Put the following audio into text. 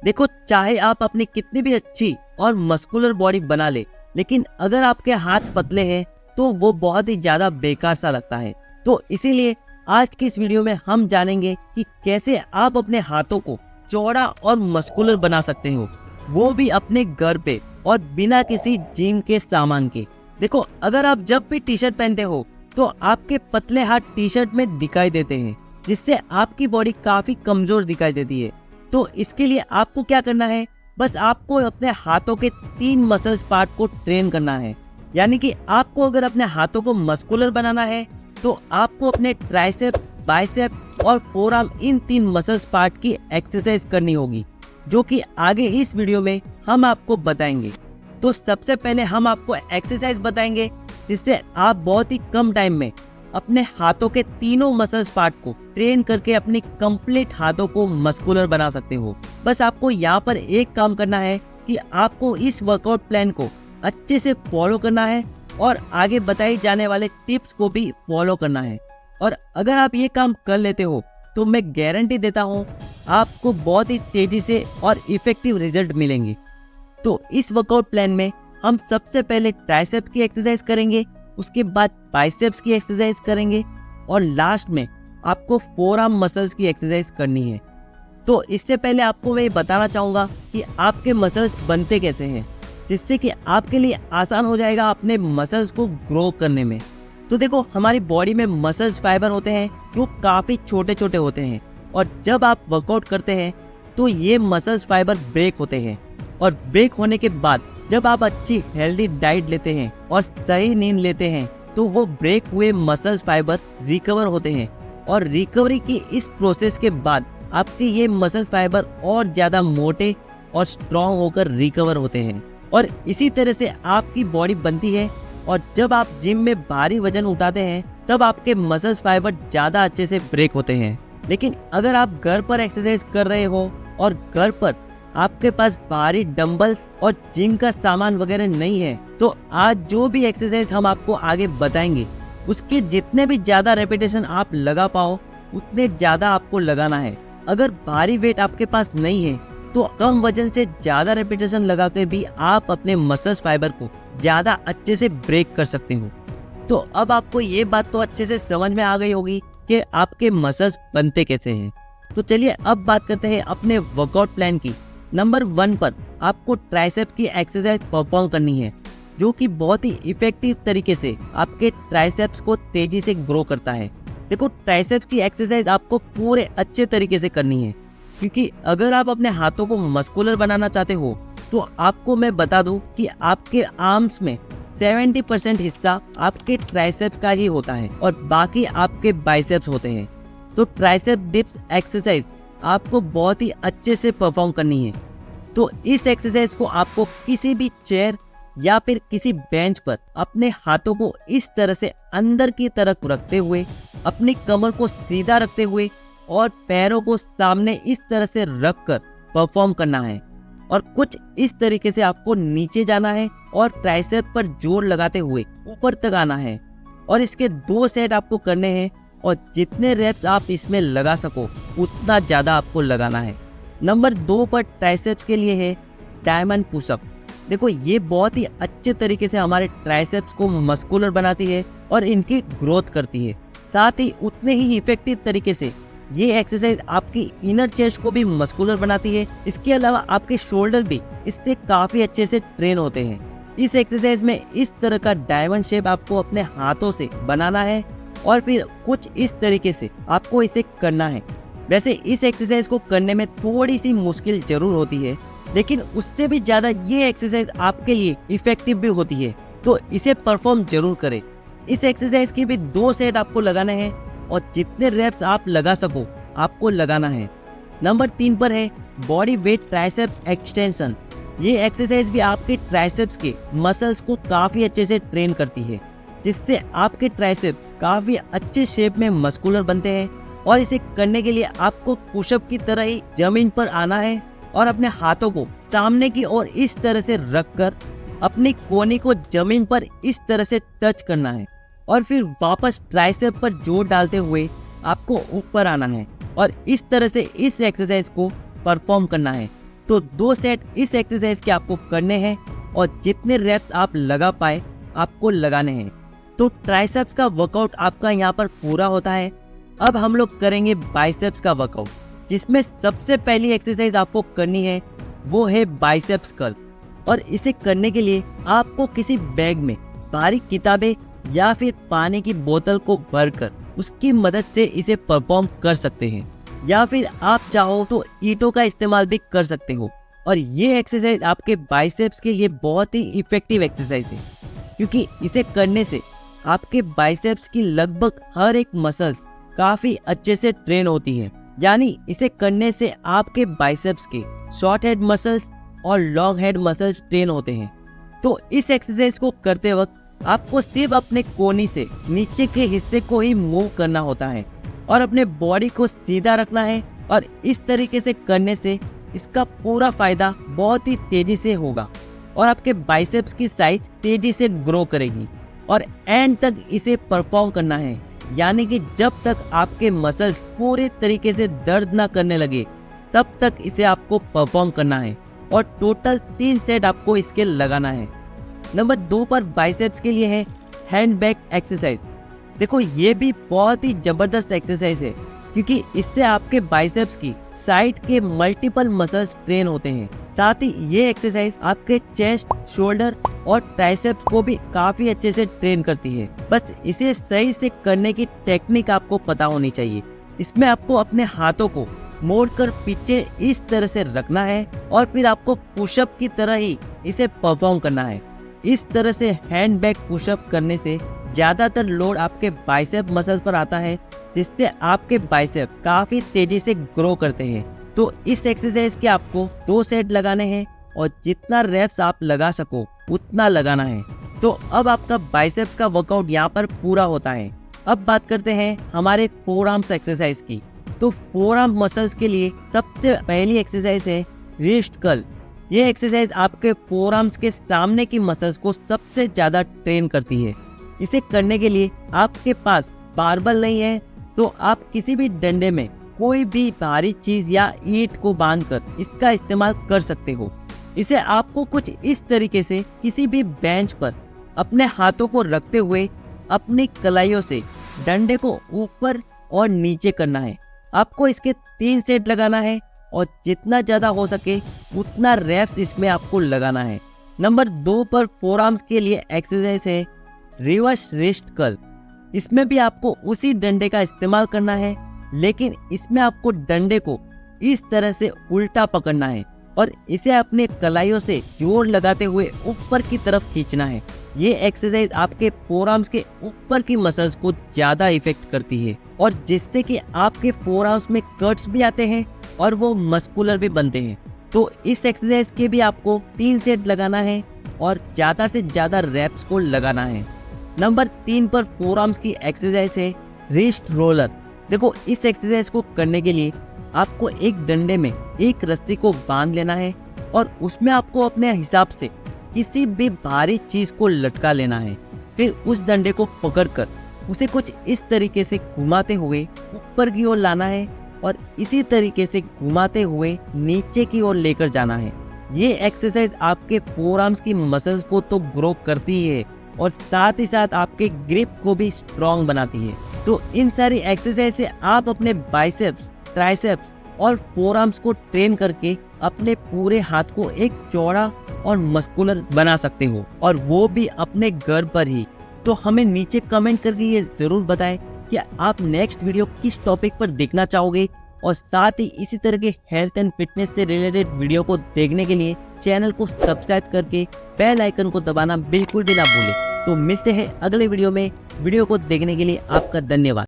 देखो, चाहे आप अपनी कितनी भी अच्छी और मस्कुलर बॉडी बना ले, लेकिन अगर आपके हाथ पतले हैं तो वो बहुत ही ज्यादा बेकार सा लगता है। तो इसीलिए आज की इस वीडियो में हम जानेंगे कि कैसे आप अपने हाथों को चौड़ा और मस्कुलर बना सकते हो, वो भी अपने घर पे और बिना किसी जिम के सामान के। देखो, अगर आप जब भी टी शर्ट पहनते हो तो आपके पतले हाथ टी शर्ट में दिखाई देते हैं, जिससे आपकी बॉडी काफी कमजोर दिखाई देती है। तो इसके लिए आपको क्या करना है, बस आपको अपने हाथों के 3 मसल्स पार्ट को ट्रेन करना है। यानी कि आपको अगर अपने हाथों को मस्कुलर बनाना है तो आपको अपने ट्राइसेप, बाइसेप और फोरआर्म, इन 3 मसल्स पार्ट की एक्सरसाइज करनी होगी, जो कि आगे इस वीडियो में हम आपको बताएंगे। तो सबसे पहले हम आपको एक्सरसाइज बताएंगे जिससे आप बहुत ही कम टाइम में अपने हाथों के तीनों मसल्स पार्ट को ट्रेन करके अपनी कंप्लीट हाथों को मस्कुलर बना सकते हो। बस आपको यहाँ पर एक काम करना है कि आपको इस वर्कआउट प्लान को अच्छे से फॉलो करना है और आगे बताई जाने वाले टिप्स को भी फॉलो करना है। और अगर आप ये काम कर लेते हो तो मैं गारंटी देता हूँ आपको बहुत ही तेजी से और इफेक्टिव रिजल्ट मिलेंगे। तो इस वर्कआउट प्लान में हम सबसे पहले ट्राइसेप्स की एक्सरसाइज करेंगे, उसके बाद बाइसेप्स की एक्सरसाइज करेंगे और लास्ट में आपको फोरआर्म मसल्स की एक्सरसाइज करनी है। तो इससे पहले आपको मैं बताना चाहूँगा कि आपके मसल्स बनते कैसे हैं, जिससे कि आपके लिए आसान हो जाएगा अपने मसल्स को ग्रो करने में। तो देखो, हमारी बॉडी में मसल्स फाइबर होते हैं जो काफ़ी छोटे छोटे होते हैं, और जब आप वर्कआउट करते हैं तो ये मसल्स फाइबर ब्रेक होते हैं, और ब्रेक होने के बाद जब आप अच्छी हेल्दी डाइट लेते हैं और सही नींद लेते हैं तो वो ब्रेक हुए मसल्स फाइबर रिकवर होते हैं, और रिकवरी की इस प्रोसेस के बाद आपके ये मसल फाइबर और ज़्यादा मोटे और स्ट्रॉन्ग होकर रिकवर होते हैं। और इसी तरह से आपकी बॉडी बनती है, और जब आप जिम में भारी वजन उठाते हैं तब आपके मसल्स फाइबर ज़्यादा अच्छे से ब्रेक होते हैं। लेकिन अगर आप घर पर एक्सरसाइज कर रहे हो और घर पर आपके पास भारी डंबल्स और जिम का सामान वगैरह नहीं है, तो आज जो भी एक्सरसाइज हम आपको आगे बताएंगे उसके जितने भी ज़्यादा रेपिटेशन आप लगा पाओ उतने ज़्यादा आपको लगाना है। अगर भारी वेट आपके पास नहीं है तो कम वजन से ज़्यादा रेपिटेशन लगा कर भी आप अपने मसल्स फाइबर को ज़्यादा अच्छे से ब्रेक कर सकते हो। तो अब आपको ये बात तो अच्छे से समझ में आ गई होगी कि आपके मसल्स बनते कैसे हैं। तो चलिए अब बात करते हैं अपने वर्कआउट प्लान की। नंबर 1 पर आपको ट्राइसेप की एक्सरसाइज परफॉर्म करनी है, जो कि बहुत ही इफेक्टिव तरीके से आपके ट्राइसेप्स को तेजी से ग्रो करता है। देखो, ट्राइसेप्स की एक्सरसाइज आपको पूरे अच्छे तरीके से करनी है, क्योंकि अगर आप अपने हाथों को मस्कुलर बनाना चाहते हो तो आपको मैं बता दूं कि आपके आर्म्स में 70% हिस्सा आपके ट्राइसेप्स का ही होता है और बाकी आपके बाइसेप्स होते हैं। तो ट्राइसेप डिप्स एक्सरसाइज आपको बहुत ही अच्छे से परफॉर्म करनी है। तो इस एक्सरसाइज को आपको किसी भी चेयर या फिर किसी बेंच पर अपने हाथों को इस तरह से अंदर की तरफ रखते हुए, अपनी कमर को सीधा रखते हुए और पैरों को सामने इस तरह से रखकर परफॉर्म करना है। और कुछ इस तरीके से आपको नीचे जाना है और ट्राइसेप पर जोर लगाते हुए ऊपर तक आना है। और इसके 2 सेट आपको करने हैं, और जितने रेप्स आप इसमें लगा सको उतना ज़्यादा आपको लगाना है। नंबर 2 पर ट्राइसेप्स के लिए है डायमंड पुशअप। देखो, ये बहुत ही अच्छे तरीके से हमारे ट्राइसेप्स को मस्कुलर बनाती है और इनकी ग्रोथ करती है। साथ ही उतने ही इफेक्टिव तरीके से ये एक्सरसाइज आपकी इनर चेस्ट को भी मस्कुलर बनाती है। इसके अलावा आपके शोल्डर भी इससे काफ़ी अच्छे से ट्रेन होते हैं। इस एक्सरसाइज में इस तरह का डायमंड शेप आपको अपने हाथों से बनाना है और फिर कुछ इस तरीके से आपको इसे करना है। वैसे इस एक्सरसाइज को करने में थोड़ी सी मुश्किल जरूर होती है, लेकिन उससे भी ज़्यादा ये एक्सरसाइज आपके लिए इफेक्टिव भी होती है, तो इसे परफॉर्म जरूर करें। इस एक्सरसाइज के भी 2 सेट आपको लगाने हैं और जितने रेप्स आप लगा सको आपको लगाना है। नंबर 3 पर है बॉडी वेट ट्राइसेप्स एक्सटेंशन। ये एक्सरसाइज भी आपके ट्राइसेप्स के मसल्स को काफ़ी अच्छे से ट्रेन करती है, जिससे आपके ट्राइसेप्स काफ़ी अच्छे शेप में मस्कुलर बनते हैं। और इसे करने के लिए आपको पुशअप की तरह ही जमीन पर आना है और अपने हाथों को सामने की ओर इस तरह से रखकर अपनी कोहनी को जमीन पर इस तरह से टच करना है, और फिर वापस ट्राइसेप पर जोर डालते हुए आपको ऊपर आना है और इस तरह से इस एक्सरसाइज को परफॉर्म करना है। तो 2 सेट इस एक्सरसाइज के आपको करने हैं और जितने रेप्स आप लगा पाए आपको लगाने हैं। तो ट्राइसेप्स का वर्कआउट आपका यहाँ पर पूरा होता है। अब हम लोग करेंगे बाइसेप्स का वर्कआउट, जिसमें सबसे पहली एक्सरसाइज आपको करनी है वो है बाइसेप्स कर्ल। और इसे करने के लिए आपको किसी बैग में भारी किताबें या फिर पानी की बोतल को भरकर उसकी मदद से इसे परफॉर्म कर सकते हैं, या फिर आप चाहो तो ईंटों का इस्तेमाल भी कर सकते हो। और ये एक्सरसाइज आपके बाइसेप्स के लिए बहुत ही इफेक्टिव एक्सरसाइज है, क्योंकि इसे करने से आपके बाइसेप्स की लगभग हर एक मसल्स काफी अच्छे से ट्रेन होती है। यानी इसे करने से आपके बाइसेप्स के शॉर्ट हेड मसल्स और लॉन्ग हेड मसल्स ट्रेन होते हैं। तो इस एक्सरसाइज को करते वक्त आपको सिर्फ अपने कोहनी से नीचे के हिस्से को ही मूव करना होता है और अपने बॉडी को सीधा रखना है। और इस तरीके से करने से इसका पूरा फायदा बहुत ही तेजी से होगा और आपके बाइसेप्स की साइज तेजी से ग्रो करेगी। और एंड तक इसे परफॉर्म करना है, यानी कि जब तक आपके मसल्स पूरे तरीके से दर्द ना करने लगे तब तक इसे आपको परफॉर्म करना है। और टोटल 3 सेट आपको इसके लगाना है। नंबर 2 पर बाइसेप्स के लिए है हैंड बैग एक्सरसाइज। देखो ये भी बहुत ही जबरदस्त एक्सरसाइज है, क्योंकि इससे आपके बाइसेप्स की साइड के मल्टीपल मसल्स ट्रेन होते हैं। साथ ही ये एक्सरसाइज आपके चेस्ट, शोल्डर और ट्राइसेप्स को भी काफी अच्छे से ट्रेन करती है। बस इसे सही से करने की टेक्निक आपको पता होनी चाहिए। इसमें आपको अपने हाथों को मोड़कर पीछे इस तरह से रखना है और फिर आपको पुशअप की तरह ही इसे परफॉर्म करना है। इस तरह से हैंड बैग पुशअप करने से ज्यादातर लोड आपके बाइसेप मसल्स पर आता है, जिससे आपके बाइसेप काफी तेजी से ग्रो करते हैं। तो इस एक्सरसाइज के आपको 2 सेट लगाने हैं और जितना रेप्स आप लगा सको उतना लगाना है। तो अब आपका बाइसेप्स का वर्कआउट यहाँ पर पूरा होता है। अब बात करते हैं हमारे फोर आर्म्स एक्सरसाइज की। तो फोर आर्म मसल्स के लिए सबसे पहली एक्सरसाइज है रिस्ट कर्ल। ये एक्सरसाइज आपके फोर आर्म्स के सामने की मसल्स को सबसे ज्यादा ट्रेन करती है। इसे करने के लिए आपके पास बारबल नहीं है तो आप किसी भी डंडे में कोई भी भारी चीज या ईंट को बांधकर इसका इस्तेमाल कर सकते हो। इसे आपको कुछ इस तरीके से किसी भी बेंच पर अपने हाथों को रखते हुए अपनी कलाइयों से डंडे को ऊपर और नीचे करना है। आपको इसके 3 सेट लगाना है और जितना ज़्यादा हो सके उतना रेप्स इसमें आपको लगाना है। नंबर 2 पर फोर आर्म्स के लिए एक्सरसाइज है रिवर्स रिस्ट कर्ल। इसमें भी आपको उसी डंडे का इस्तेमाल करना है, लेकिन इसमें आपको डंडे को इस तरह से उल्टा पकड़ना है और इसे अपने कलाइयों से जोर लगाते हुए ऊपर की तरफ खींचना है। ये एक्सरसाइज आपके फोर आर्म्स के ऊपर की मसल्स को ज्यादा इफेक्ट करती है और जिससे कि आपके फोर आर्म्स में कट्स भी आते हैं और वो मस्कुलर भी बनते हैं। तो इस एक्सरसाइज के भी आपको 3 सेट लगाना है और ज्यादा से ज्यादा रेप्स को लगाना है। नंबर 3 पर फोर आर्म्स की एक्सरसाइज है रिस्ट रोलर। देखो इस एक्सरसाइज को करने के लिए आपको एक डंडे में एक रस्सी को बांध लेना है और उसमें आपको अपने हिसाब से किसी भी भारी चीज को लटका लेना है। फिर उस डंडे को पकड़कर उसे कुछ इस तरीके से घुमाते हुए ऊपर की ओर लाना है और इसी तरीके से घुमाते हुए नीचे की ओर लेकर जाना है। ये एक्सरसाइज आपके फोर आर्म्स की मसल्स को तो ग्रो करती है और साथ ही साथ आपके ग्रिप को भी स्ट्रॉन्ग बनाती है। तो इन सारी एक्सरसाइज से आप अपने बाइसेप्स, ट्राइसेप्स और फोर आर्म्स को ट्रेन करके अपने पूरे हाथ को एक चौड़ा और मस्कुलर बना सकते हो, और वो भी अपने घर पर ही। तो हमें नीचे कमेंट करके ये जरूर बताएं कि आप नेक्स्ट वीडियो किस टॉपिक पर देखना चाहोगे, और साथ ही इसी तरह के हेल्थ एंड फिटनेस से रिलेटेड वीडियो को देखने के लिए चैनल को सब्सक्राइब करके बेल आइकन को दबाना बिल्कुल भी ना भूलें। तो मिलते हैं अगले वीडियो में। वीडियो को देखने के लिए आपका धन्यवाद।